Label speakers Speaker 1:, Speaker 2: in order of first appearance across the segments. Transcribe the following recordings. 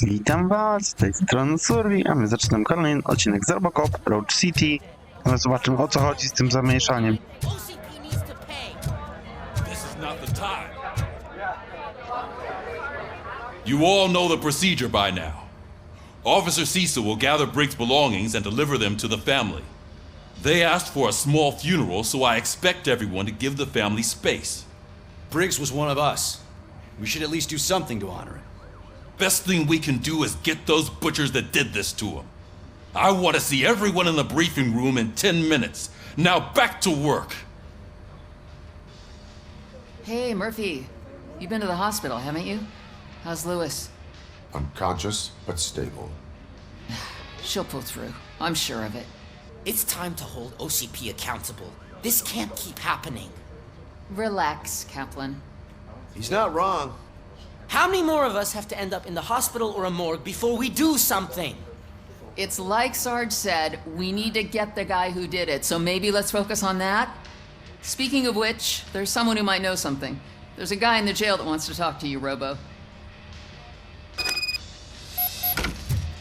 Speaker 1: Witam was, z tej strony Survi, a my zaczynamy kolejny odcinek z RoboCop, Road City. No zobaczymy, o co chodzi z tym zamieszaniem.
Speaker 2: You all know the procedure by now. Officer Cecil will gather Briggs' belongings and deliver them to the family. They asked for a small funeral, so I expect everyone to give the family space.
Speaker 3: Briggs was one of us. We should at least do something to honor him.
Speaker 2: Best thing we can do is get those butchers that did this to him. I want to see everyone in the briefing room in 10 minutes. Now back to work.
Speaker 4: Hey, Murphy. You've been to the hospital, haven't you? How's Lewis?
Speaker 5: Unconscious, but stable.
Speaker 4: She'll pull through. I'm sure of it.
Speaker 6: It's time to hold OCP accountable. This can't keep happening.
Speaker 4: Relax, Kaplan.
Speaker 3: He's not wrong.
Speaker 6: How many more of us have to end up in the hospital or a morgue before we do something?
Speaker 4: It's like Sarge said, we need to get the guy who did it, so maybe let's focus on that? Speaking of which, there's someone who might know something. There's a guy in the jail that wants to talk to you, Robo.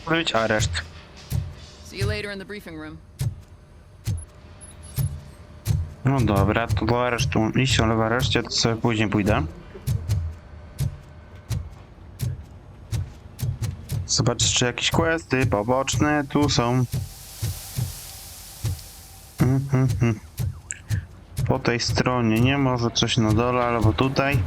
Speaker 1: Być areszt.
Speaker 4: See you later in the briefing room.
Speaker 1: No dobra, to do aresztu. Iść, ale w areszcie to sobie później pójdę. Zobaczyć, czy jakieś questy poboczne tu są. Po tej stronie nie, może coś na dole albo tutaj.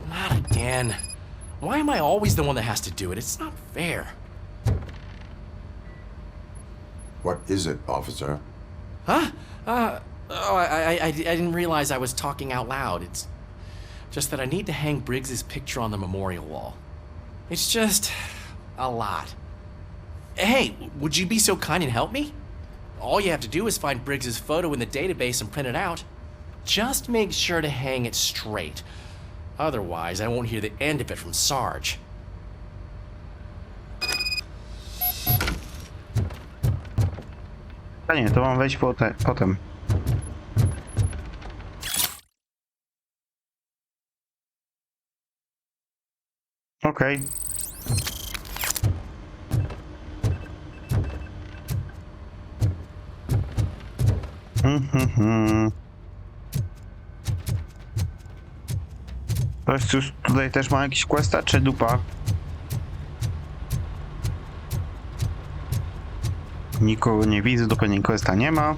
Speaker 7: Not again. Why am I always the one that has to do it? It's not fair.
Speaker 5: What is it, officer?
Speaker 7: Huh? I didn't realize I was talking out loud. It's just that I need to hang Briggs's picture on the memorial wall. It's just a lot. Hey, would you be so kind and help me? All you have to do is find Briggs's photo in the database and print it out. Just make sure to hang it straight. Otherwise, I won't hear the end of it from Sarge.
Speaker 1: A nie, to mam wejść potem. Okej. Ktoś już tutaj też ma jakiś questa, czy dupa? Nikogo nie widzę, dokładnie questa nie ma.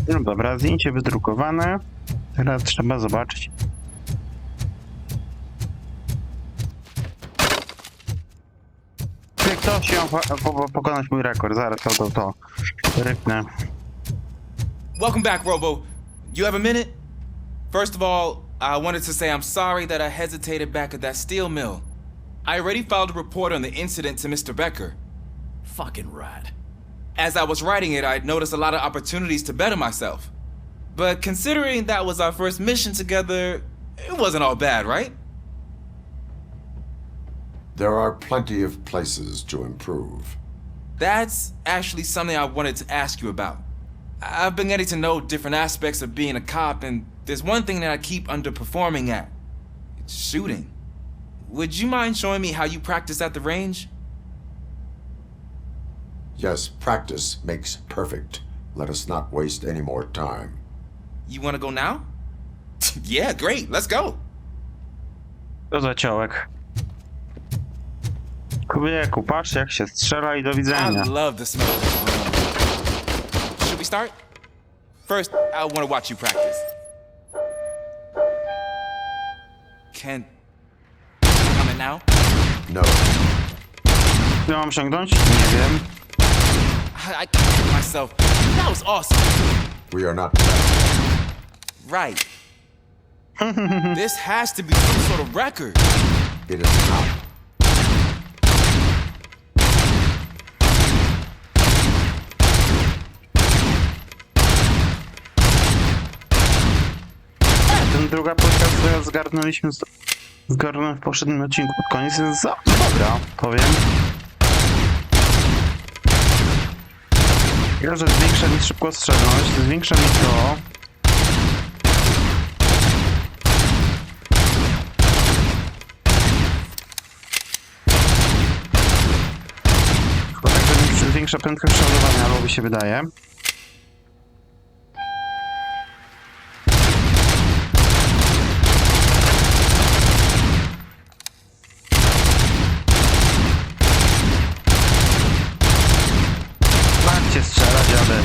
Speaker 1: No dobra, zdjęcie wydrukowane. Teraz trzeba zobaczyć. Kto się pokonać mój rekord? Zaraz to ryknę.
Speaker 8: Welcome back, Robo. You have a minute? First of all, I wanted to say I'm sorry that I hesitated back at that steel mill. I already filed a report on the incident to Mr. Becker.
Speaker 7: Fucking rad.
Speaker 8: As I was writing it, I'd noticed a lot of opportunities to better myself. But considering that was our first mission together, it wasn't all bad, right?
Speaker 5: There are plenty of places to improve.
Speaker 8: That's actually something I wanted to ask you about. I've been getting to know different aspects of being a cop, and there's one thing that I keep underperforming at. It's shooting. Would you mind showing me how you practice at the range?
Speaker 5: Yes, practice makes perfect. Let us not waste any more time.
Speaker 8: You want to go now? Yeah, great. Let's go.
Speaker 1: To za ciołek. Kubieku, patrz jak się strzela i do widzenia.
Speaker 8: I love the smell of this room. start? First, I want to watch you practice. Can... Come in now?
Speaker 5: No.
Speaker 1: Co mam osiągnąć? Nie wiem.
Speaker 8: I can't get myself. That was awesome.
Speaker 5: We are not.
Speaker 8: Right. This has to be some sort of record.
Speaker 5: It is not.
Speaker 1: Ten druga płytka, którą zgarnąłem w poprzednim odcinku pod koniec, jest dobra, powiem. Tylko, że zwiększa mi szybkostrzelność, zwiększa mi to. Chyba tak, że mi zwiększa prędkość przeładowania, albo mi się wydaje. Cię strzelać, ale...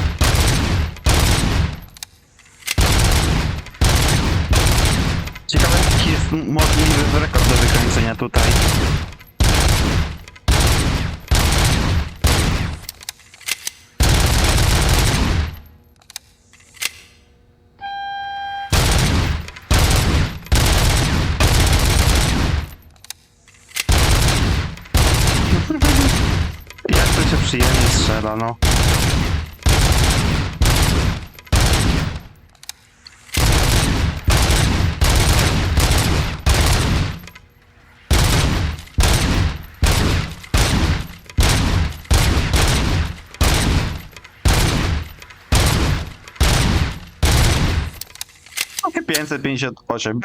Speaker 1: Ciekawe, jaki jest możliwy rekord do wykręcenia tutaj. Jak to się przyjemnie strzela, no. Takie 558.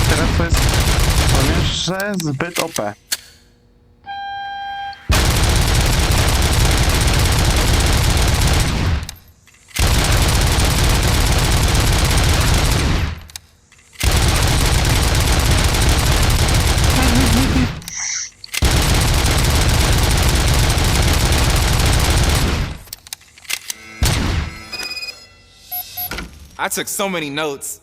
Speaker 1: Teraz to jest, powiem, że zbyt OP.
Speaker 8: I took so many notes.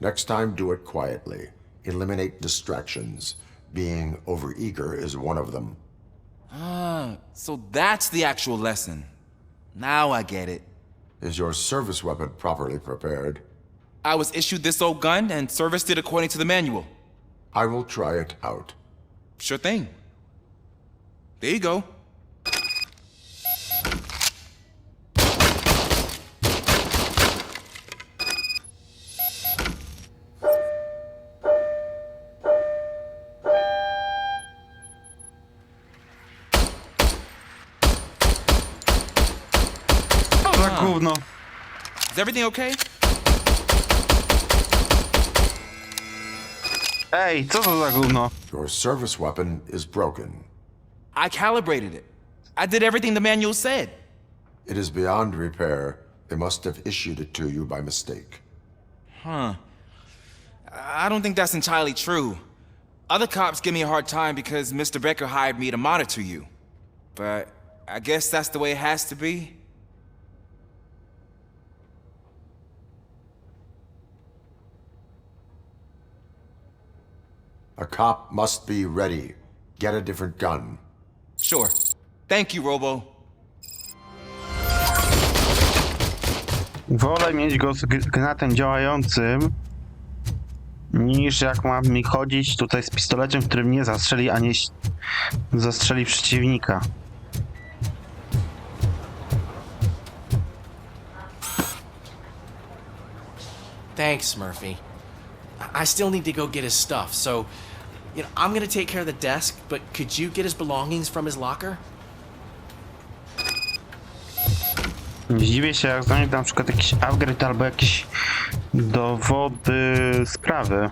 Speaker 5: Next time, do it quietly. Eliminate distractions. Being overeager is one of them.
Speaker 8: Ah, so that's the actual lesson. Now I get it.
Speaker 5: Is your service weapon properly prepared?
Speaker 8: I was issued this old gun and serviced it according to the manual.
Speaker 5: I will try it out.
Speaker 8: Sure thing. There you go.
Speaker 1: Gówno.
Speaker 8: Is everything okay?
Speaker 1: Ej, co to za gówno?
Speaker 5: Your service weapon is broken.
Speaker 8: I calibrated it. I did everything the manual said.
Speaker 5: It is beyond repair. They must have issued it to you by mistake.
Speaker 8: Huh. I don't think that's entirely true. Other cops give me a hard time because Mr. Becker hired me to monitor you. But I guess that's the way it has to be.
Speaker 5: A cop must be ready. Get a different gun.
Speaker 8: Sure. Thank you, Robo.
Speaker 1: Wolę mieć go z granatem działającym, niż jak mam mi chodzić tutaj z pistoletem, który mnie zastrzeli, a nie zastrzeli przeciwnika.
Speaker 7: Thanks, Murphy. I still need to go get his stuff, so, I'm gonna take care of the desk, but could you get his belongings from his locker?
Speaker 1: Zdziwię się, jak znajdę na przykład jakiś upgrade albo jakieś dowody sprawy.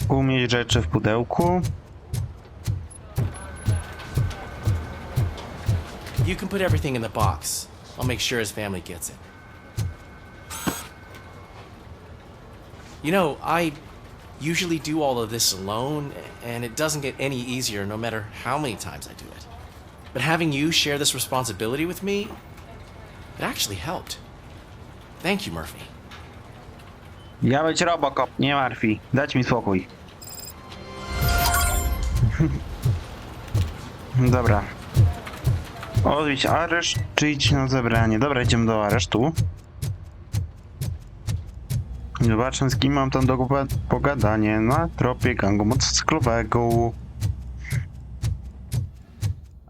Speaker 1: Umieć rzeczy w pudełku.
Speaker 7: You can put everything in the box. I'll make sure his family gets it. You know, I usually do all of this alone, and it doesn't get any easier no matter how many times I do it. But having you share this responsibility with me, it actually helped. Thank you, Murphy.
Speaker 1: Ja być RoboCop, nie martwi. Dać mi spokój. Dobra. Odbić areszt, czy iść na zebranie? Dobra, idziemy do aresztu. Zobaczę, z kim mam tam do pogadanie na tropie gangu motocyklowego.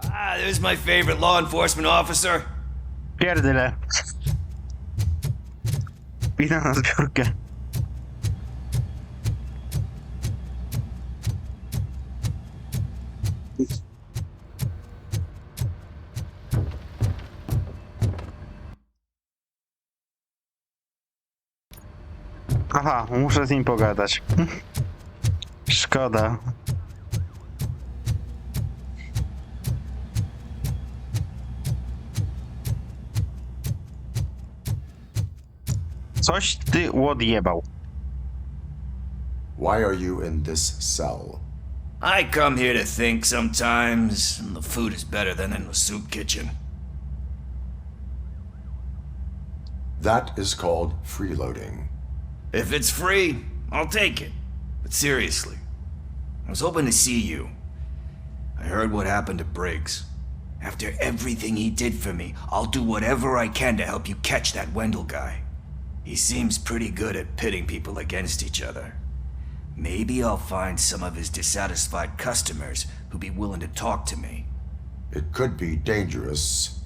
Speaker 3: There's my favorite law enforcement officer.
Speaker 1: Pierdyle. Idę na zbiórkę. Aha, muszę z nim pogadać. Szkoda. Coś ty odjebał.
Speaker 5: Why are you in this cell?
Speaker 3: I come here to think sometimes, and the food is better than in the soup kitchen.
Speaker 5: That is called freeloading.
Speaker 3: If it's free, I'll take it. But seriously, I was hoping to see you. I heard what happened to Briggs. After everything he did for me, I'll do whatever I can to help you catch that Wendell guy. He seems pretty good at pitting people against each other. Maybe I'll find some of his dissatisfied customers who'd be willing to talk to me.
Speaker 5: It could be dangerous.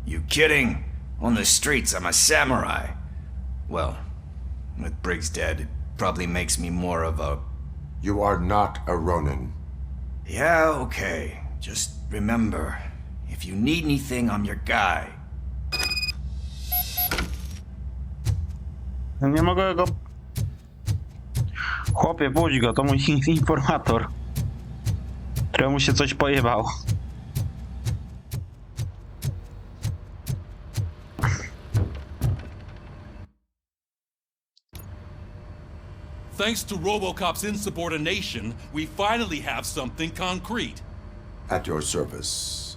Speaker 3: You kidding? On the streets, I'm a samurai. Well, with Briggs dead, it probably makes me more of a...
Speaker 5: You are not a Ronin.
Speaker 3: Yeah, okay. Just remember, if you need anything, I'm your guy.
Speaker 1: Nie mogę go... Chłopie, budź go, to mój informator. Któremu się coś pojebało.
Speaker 2: Thanks to RoboCop's insubordination, we finally have something concrete.
Speaker 5: At your service.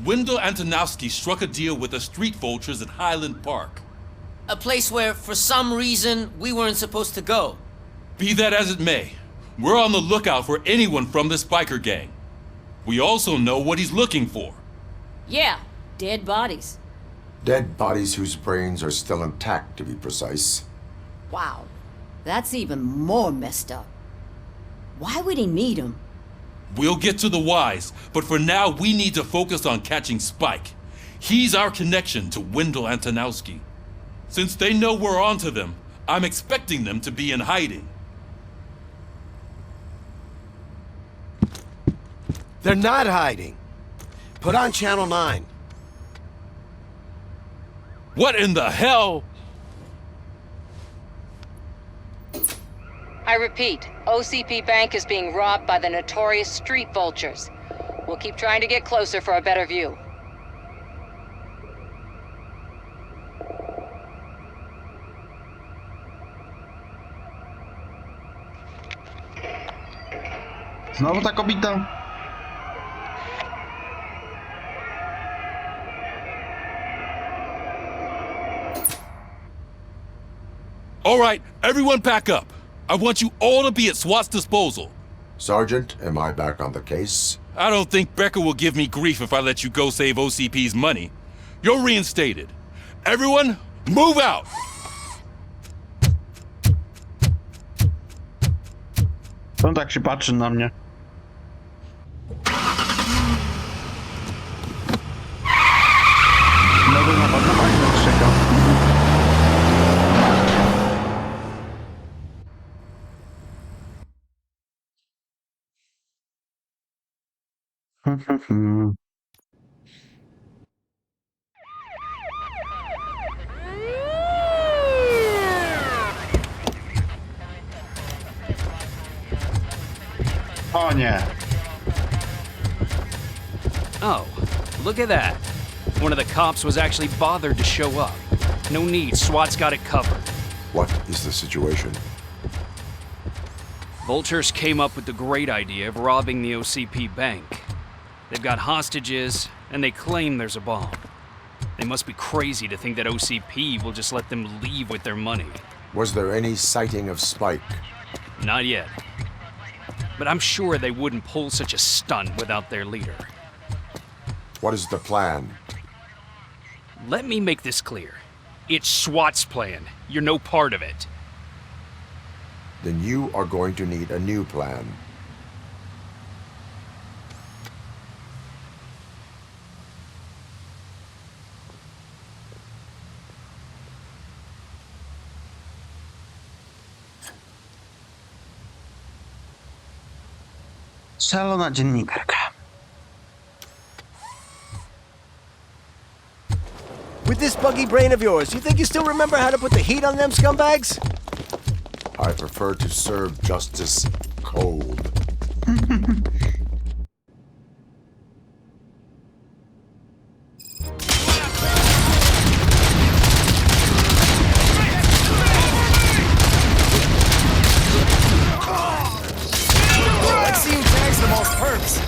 Speaker 2: Wendell Antonowski struck a deal with the street vultures at Highland Park.
Speaker 6: A place where, for some reason, we weren't supposed to go.
Speaker 2: Be that as it may, we're on the lookout for anyone from this biker gang. We also know what he's looking for.
Speaker 9: Yeah, dead bodies.
Speaker 5: Dead bodies whose brains are still intact, to be precise.
Speaker 9: Wow, that's even more messed up. Why would he need them?
Speaker 2: We'll get to the whys, but for now we need to focus on catching Spike. He's our connection to Wendell Antonowski. Since they know we're onto them, I'm expecting them to be in hiding.
Speaker 10: They're not hiding. Put on Channel 9.
Speaker 2: What in the hell?
Speaker 11: I repeat, OCP Bank is being robbed by the notorious street vultures. We'll keep trying to get closer for a better view.
Speaker 1: Znowu ta kobita.
Speaker 2: All right, everyone pack up. I want you all to be at SWAT's disposal.
Speaker 5: Sergeant, am I back on the case?
Speaker 2: I don't think Becker will give me grief if I let you go save OCP's money. You're reinstated. Everyone, move out!
Speaker 1: On tak się patrzy na mnie. Nowy napad na bank czeka. O nie.
Speaker 12: Oh, look at that. One of the cops was actually bothered to show up. No need, SWAT's got it covered.
Speaker 5: What is the situation?
Speaker 12: Vultures came up with the great idea of robbing the OCP bank. They've got hostages, and they claim there's a bomb. They must be crazy to think that OCP will just let them leave with their money.
Speaker 5: Was there any sighting of Spike?
Speaker 12: Not yet. But I'm sure they wouldn't pull such a stunt without their leader.
Speaker 5: What is the plan?
Speaker 12: Let me make this clear. It's SWAT's plan. You're no part of it.
Speaker 5: Then you are going to need a new plan.
Speaker 1: Szalona dziennikarka.
Speaker 10: With this buggy brain of yours, you think you still remember how to put the heat on them scumbags?
Speaker 5: I prefer to serve justice cold.
Speaker 10: Let's see who tags the most perps.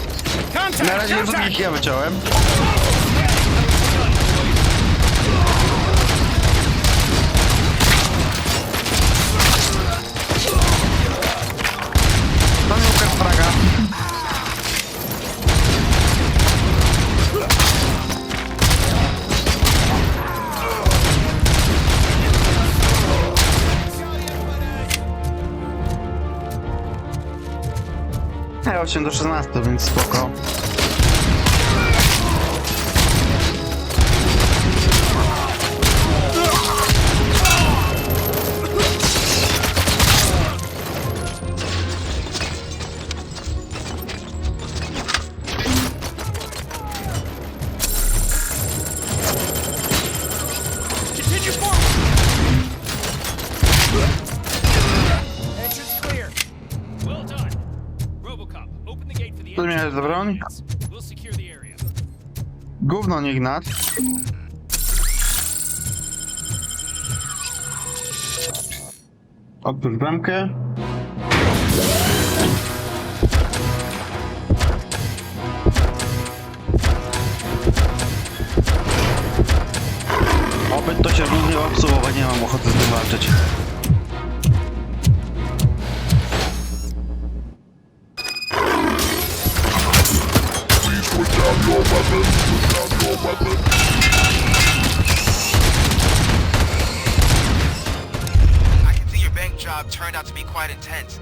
Speaker 1: Na razie już ich ja wyciąłem. Mamy ukaz fraga. Ja 8 do 16, więc spoko.
Speaker 12: Continue forward!
Speaker 10: Entrance clear.
Speaker 12: Well done. RoboCop, open the gate for the
Speaker 1: Co miałeś za broń?
Speaker 12: We'll secure the area.
Speaker 1: Gówno nie gnat. Otwórz bramkę. Oby to się równie obsługować, nie mam ochoty z tym walczyć.
Speaker 13: I can see your bank job turned out to be quite intense.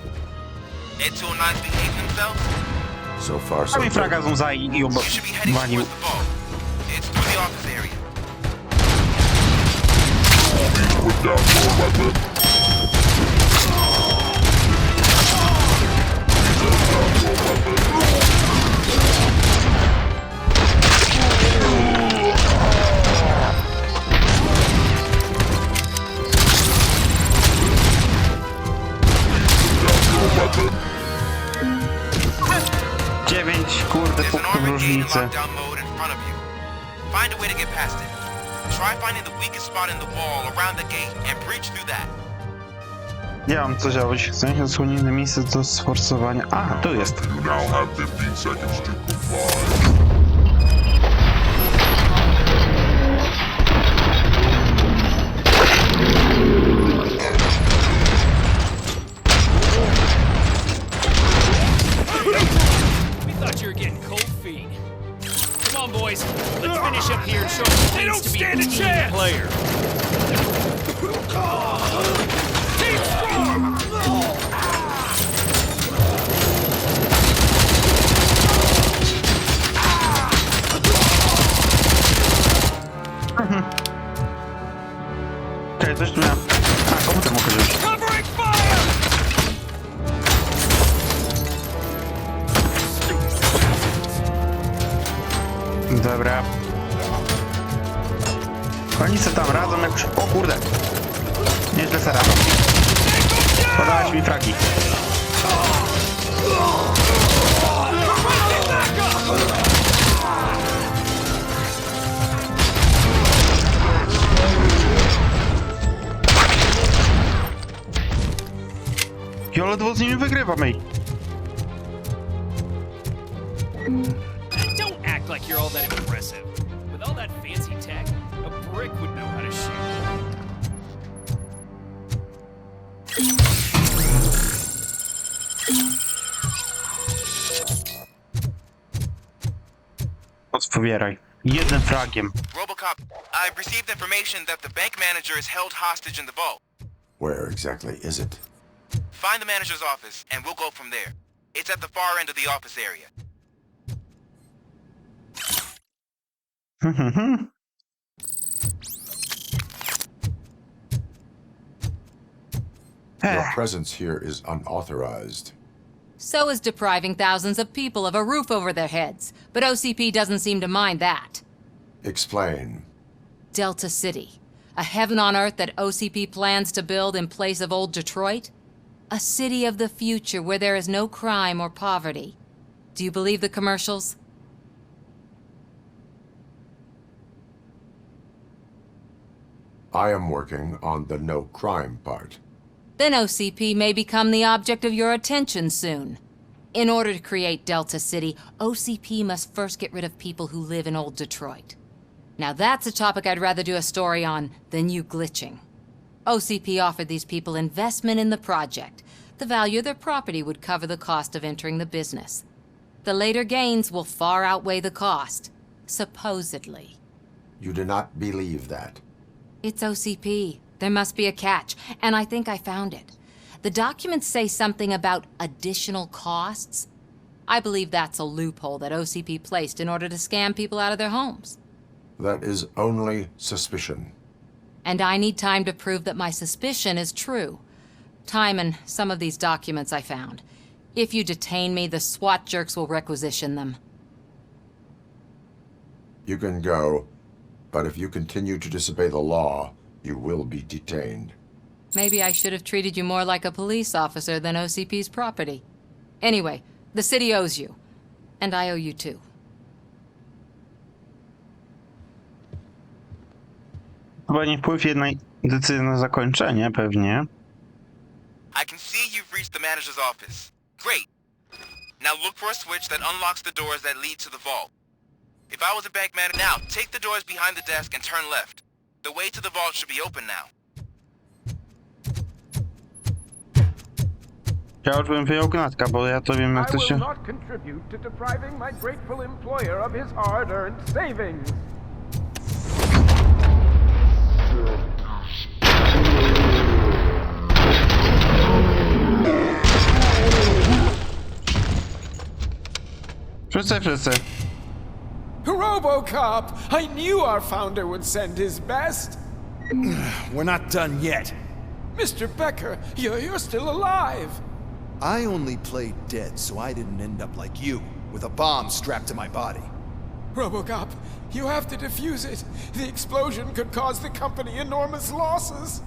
Speaker 13: Ed209's behaved himself?
Speaker 5: So far, so
Speaker 1: Sami
Speaker 5: good.
Speaker 1: fraga złza i
Speaker 13: You should be heading
Speaker 1: obwalił.
Speaker 13: towards the vault. It's through the office area.
Speaker 1: Dziewięć, kurde,
Speaker 13: There's an
Speaker 1: punktów
Speaker 13: armored gate in
Speaker 1: różnicy.
Speaker 13: lockdown mode in front of you. Find a way to get past it. Try finding the weakest spot in the wall around the gate and breach through that.
Speaker 1: Ja mam co działać. Chcę się odsłonić na miejsce do sforsowania. A, tu jest.
Speaker 14: You now have 15 seconds to comply.
Speaker 12: We thought you were getting cold feet. Come on, boys. Let's finish up here and show them what it means to be a team player.
Speaker 1: Okej, coś tu miałem. A, komputer mogę wziąć.
Speaker 12: Covering fire!
Speaker 1: Dobra. Oni se tam radzą jakoś... O kurde! Nieźle se radzą. Podałeś mi fragi. Ja ledwo z nimi wygrywam, ej.
Speaker 12: Don't act like you're all that impressive. With all that fancy tech, a brick would know how to shoot.
Speaker 1: Otwieraj. Jednym fragiem.
Speaker 13: RoboCop, I've received information that the bank manager is held hostage in the vault.
Speaker 5: Where exactly is it?
Speaker 13: Find the manager's office, and we'll go from there. It's at the far end of the office area.
Speaker 5: Your presence here is unauthorized.
Speaker 11: So is depriving thousands of people of a roof over their heads. But OCP doesn't seem to mind that.
Speaker 5: Explain.
Speaker 11: Delta City. A heaven on earth that OCP plans to build in place of old Detroit? A city of the future where there is no crime or poverty. Do you believe the commercials?
Speaker 5: I am working on the no crime part.
Speaker 11: Then OCP may become the object of your attention soon. In order to create Delta City, OCP must first get rid of people who live in old Detroit. Now that's a topic I'd rather do a story on than you glitching. OCP offered these people investment in the project. The value of their property would cover the cost of entering the business. The later gains will far outweigh the cost, supposedly.
Speaker 5: You do not believe that.
Speaker 11: It's OCP. There must be a catch, and I think I found it. The documents say something about additional costs. I believe that's a loophole that OCP placed in order to scam people out of their homes.
Speaker 5: That is only suspicion.
Speaker 11: And I need time to prove that my suspicion is true. Time and some of these documents I found. If you detain me, the SWAT jerks will requisition them.
Speaker 5: You can go, but if you continue to disobey the law, you will be detained.
Speaker 11: Maybe I should have treated you more like a police officer than OCP's property. Anyway, the city owes you. And I owe you too.
Speaker 1: Chyba nie wpływ jednej decyzji na zakończenie, pewnie.
Speaker 13: I can see you've reached the manager's office. Great. Now look for a switch that unlocks the doors that lead to the vault. If I was a bank manager now, take the doors behind the desk and turn left. The way to the vault should be open now.
Speaker 1: Ja już bym wyjął gnatka, bo ja to wiem jak to się...
Speaker 15: I will not contribute to depriving my grateful employer of his hard-earned savings.
Speaker 1: Wszyscy.
Speaker 15: RoboCop! I knew our founder would send his best.
Speaker 10: We're not done yet.
Speaker 15: Mr. Becker, you're still alive.
Speaker 10: I only played dead so I didn't end up like you, with a bomb strapped to my body.
Speaker 15: RoboCop, you have to defuse it. The explosion could cause the company enormous losses.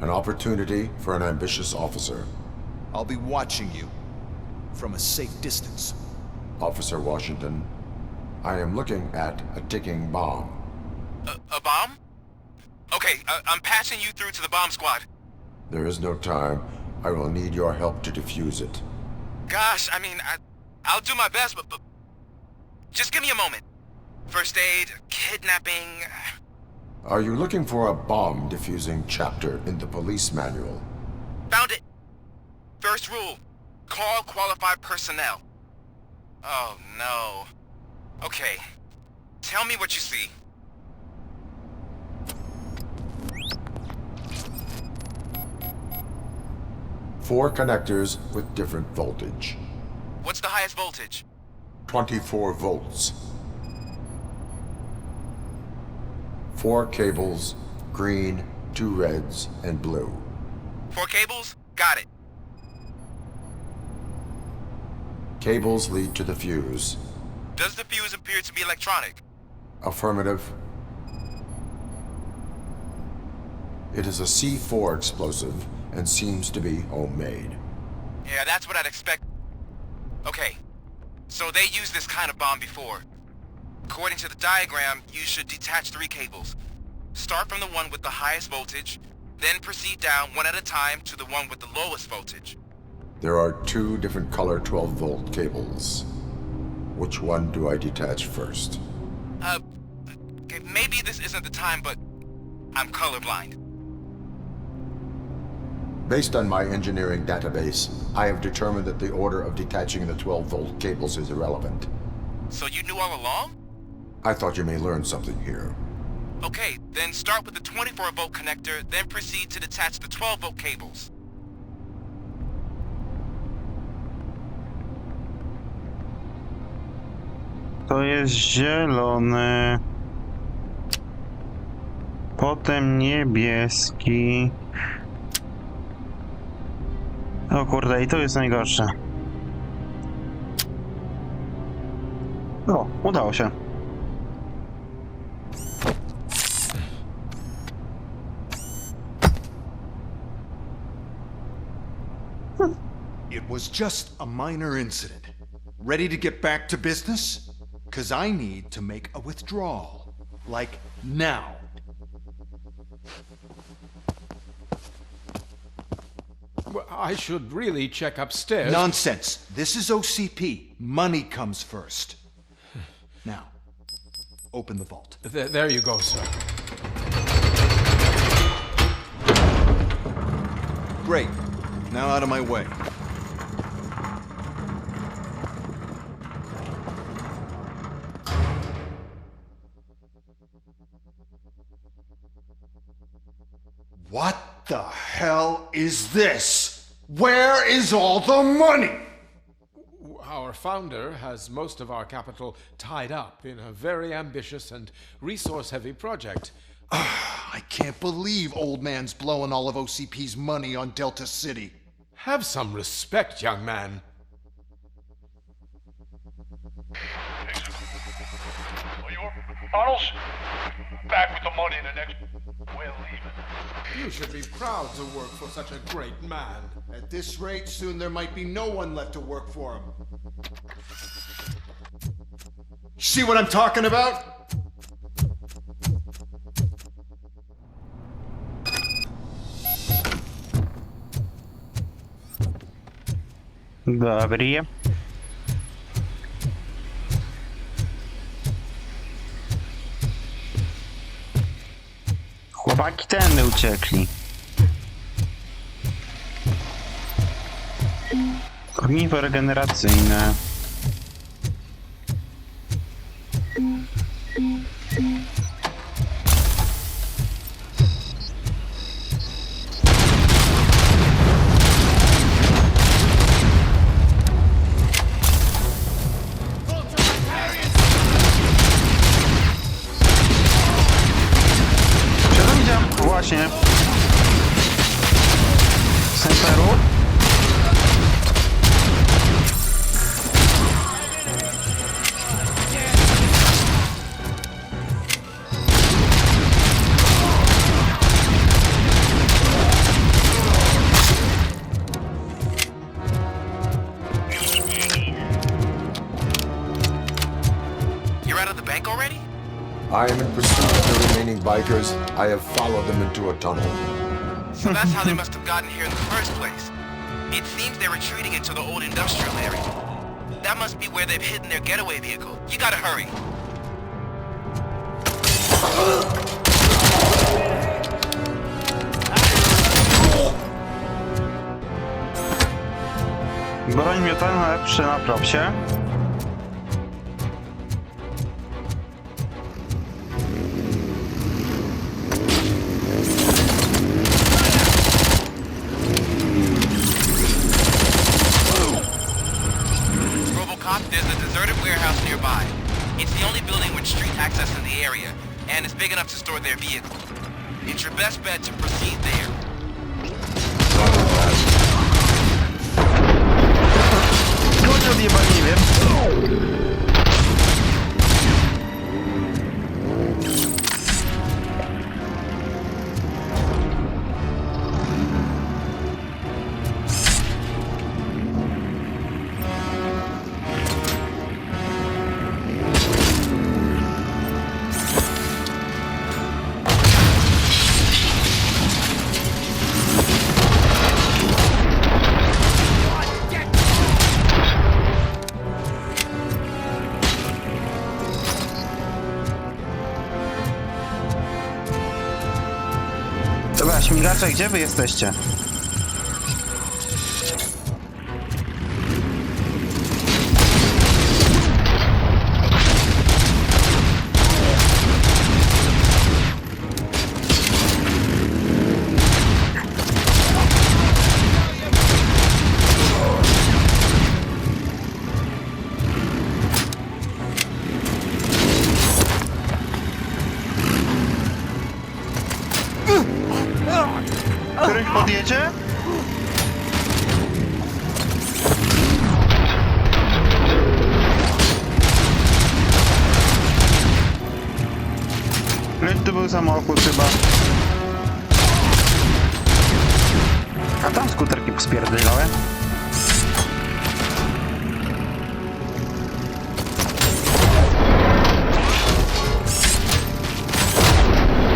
Speaker 5: An opportunity for an ambitious officer.
Speaker 10: I'll be watching you from a safe distance.
Speaker 5: Officer Washington, I am looking at a ticking bomb.
Speaker 13: A bomb? Okay, I'm passing you through to the bomb squad.
Speaker 5: There is no time. I will need your help to defuse it.
Speaker 13: Gosh, I mean, I'll do my best, but just give me a moment. First aid, kidnapping...
Speaker 5: Are you looking for a bomb defusing chapter in the police manual?
Speaker 13: Found it. First rule, call qualified personnel. Oh, no. Okay, tell me what you see.
Speaker 5: Four connectors with different voltage.
Speaker 13: What's the highest voltage?
Speaker 5: 24 volts. 4 cables, green, 2 reds, and blue.
Speaker 13: 4 cables? Got it.
Speaker 5: Cables lead to the fuse.
Speaker 13: Does the fuse appear to be electronic?
Speaker 5: Affirmative. It is a C4 explosive and seems to be homemade.
Speaker 13: Yeah, that's what I'd expect. Okay, so they used this kind of bomb before. According to the diagram, you should detach 3 cables. Start from the one with the highest voltage, then proceed down one at a time to the one with the lowest voltage.
Speaker 5: There are 2 different color 12-volt cables. Which one do I detach first?
Speaker 13: Okay, maybe this isn't the time, but I'm colorblind.
Speaker 5: Based on my engineering database, I have determined that the order of detaching the 12-volt cables is irrelevant.
Speaker 13: So you knew all along?
Speaker 5: I thought you may learn something here.
Speaker 13: Okay, then start with the 24-volt connector, then proceed to detach the 12-volt cables.
Speaker 1: To jest zielony. Potem niebieski. O kurde, i to jest najgorsze. O, udało się.
Speaker 10: It was just a minor incident. Ready to get back to business? 'Cause I need to make a withdrawal. Like, now.
Speaker 15: Well, I should really check upstairs.
Speaker 10: Nonsense. This is OCP. Money comes first. Now, open the vault.
Speaker 15: There you go, sir.
Speaker 10: Great. Now out of my way. What the hell is this? Where is all the money?
Speaker 15: Our founder has most of our capital tied up in a very ambitious and resource-heavy project.
Speaker 10: I can't believe old man's blowing all of OCP's money on Delta City.
Speaker 15: Have some respect, young man.
Speaker 14: Arnold's back with the money in the next. We're leaving.
Speaker 15: You should be proud to work for such a great man.
Speaker 10: At this rate, soon there might be no one left to work for him. See what I'm talking about?
Speaker 1: Dobry. Chłopaki tędy uciekli. Ogniwo regeneracyjne. Właśnie. Snajperu.
Speaker 13: You're out of the bank already?
Speaker 5: I am in pursuit of the remaining bikers. I have followed them into a tunnel.
Speaker 13: So that's how they must have gotten here in the first place. It seems they're retreating into the old industrial area. That must be where they've hidden their getaway vehicle. You gotta hurry.
Speaker 1: Broń miotalna lepszy na propsie.
Speaker 13: RoboCop, there's a deserted warehouse nearby. It's the only building with street access in the area, and it's big enough to store their vehicle. It's your best bet to proceed there.
Speaker 1: Goń odjebani Uważaj, gdzie wy jesteście? Których podjedzie? To był samochód chyba. A tam skuterki pospierdylały.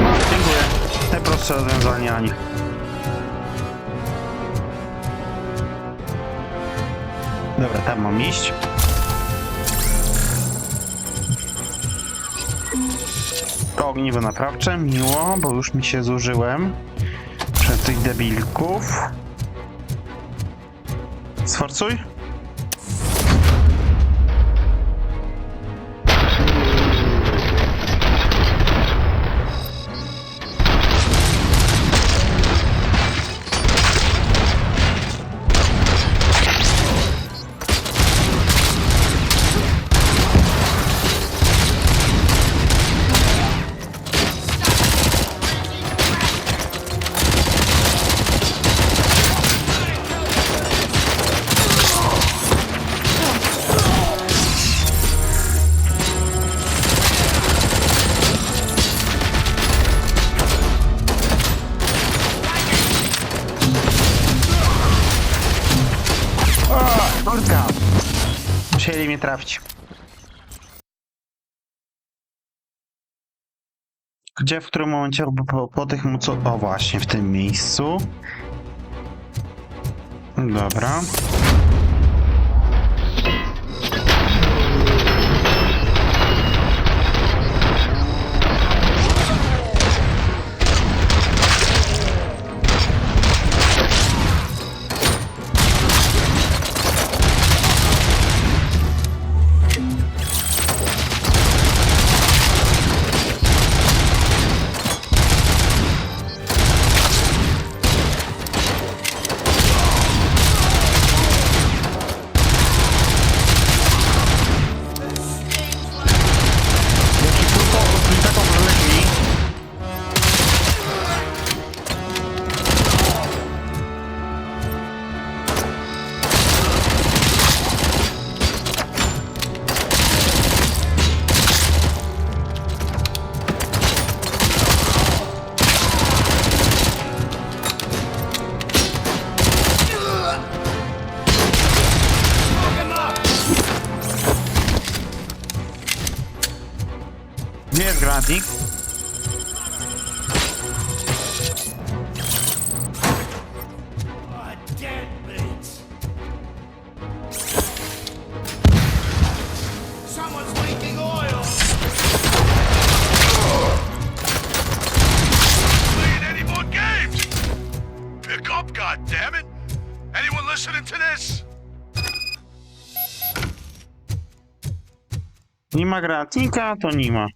Speaker 1: No, dziękuję. Najprostsze rozwiązanie na nich. Dobra, tam mam iść. Ogniwo naprawcze, miło, bo już mi się zużyłem przez tych debilków. Sforcuj. Kurka! Musieli mnie trafić. Gdzie, w którym momencie, po tych mu co... O właśnie, w tym miejscu. Dobra. Gdzie jest granatnik? Nie ma granatnika, to nie ma.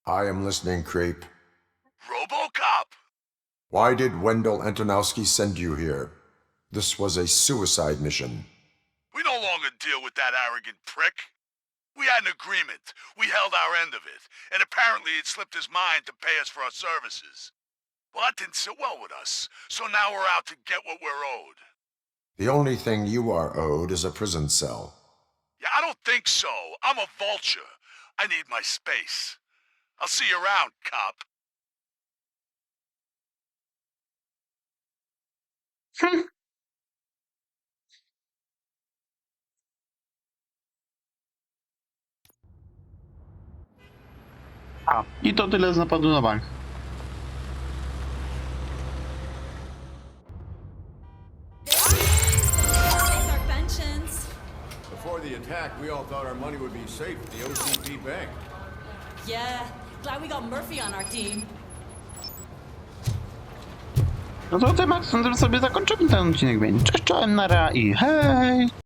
Speaker 5: I am listening, creep.
Speaker 14: RoboCop!
Speaker 5: Why did Wendell Antonowski send you here? This was a suicide mission.
Speaker 14: We no longer deal with that arrogant prick. We had an agreement. We held our end of it. And apparently it slipped his mind to pay us for our services. Well, that didn't sit well with us. So now we're out to get what we're owed.
Speaker 5: The only thing you are owed is a prison cell.
Speaker 14: Yeah, I don't think so. I'm a vulture. I need my space. I'll see you around, cop.
Speaker 1: A, i to tyle z napadu na bank.
Speaker 16: Before the attack, we all thought our money would be safe at the OCP bank.
Speaker 6: Yeah, Glad we got Murphy on our team.
Speaker 1: No to tym akcentem sobie zakończymy ten odcinek, więc cześć, czołem, nara i hej!